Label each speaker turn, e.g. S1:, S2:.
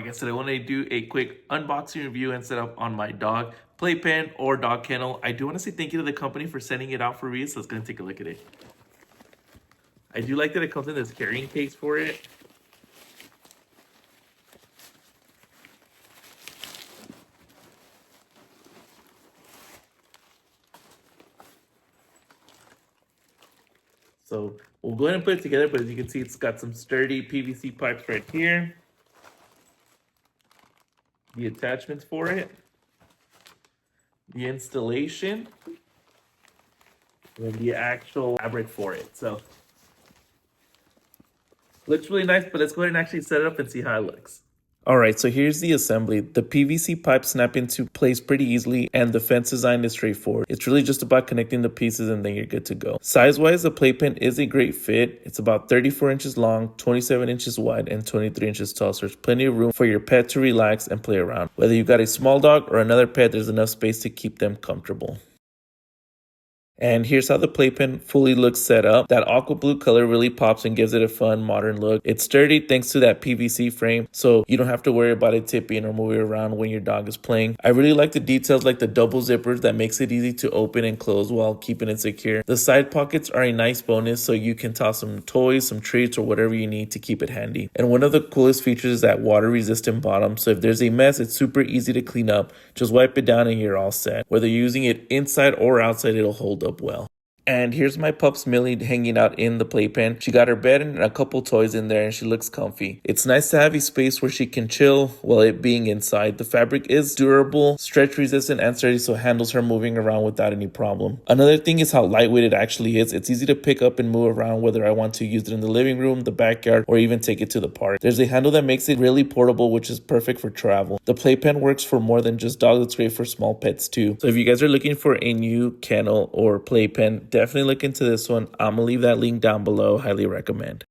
S1: Alright guys, today I want to do a quick unboxing review and setup on my dog playpen or dog kennel. I do want to say thank you to the company for sending it out for me, so let's go and take a look at it. I do like that it comes in this carrying case for it. So we'll go ahead and put it together, but as you can see, it's got some sturdy PVC pipes right here. The attachments for it. The installation. And the actual fabric for it. So looks really nice, but let's go ahead and actually set it up and see how it looks. Alright, so here's the assembly. The PVC pipes snap into place pretty easily, and the fence design is straightforward. It's really just about connecting the pieces and then you're good to go. Size-wise, the playpen is a great fit. It's about 34 inches long, 27 inches wide, and 23 inches tall, so there's plenty of room for your pet to relax and play around. Whether you got a small dog or another pet, there's enough space to keep them comfortable. And here's how the playpen fully looks set up. That aqua blue color really pops and gives it a fun modern look. It's sturdy thanks to that PVC frame, so you don't have to worry about it tipping or moving around when your dog is playing. I really like the details like the double zippers that makes it easy to open and close while keeping it secure. The side pockets are a nice bonus, so you can toss some toys, some treats, or whatever you need to keep it handy. And one of the coolest features is that water resistant bottom, so if there's a mess, it's super easy to clean up. Just wipe it down and you're all set. Whether you're using it inside or outside, it'll hold up well. And here's my pup's Millie hanging out in the playpen. She got her bed and a couple toys in there and she looks comfy. It's nice to have a space where she can chill while it being inside. The fabric is durable, stretch resistant, and sturdy, so it handles her moving around without any problem. Another thing is how lightweight it actually is. It's easy to pick up and move around, whether I want to use it in the living room, the backyard, or even take it to the park. There's a handle that makes it really portable, which is perfect for travel. The playpen works for more than just dogs. It's great for small pets too. So if you guys are looking for a new kennel or playpen, definitely look into this one. I'm gonna leave that link down below. Highly recommend.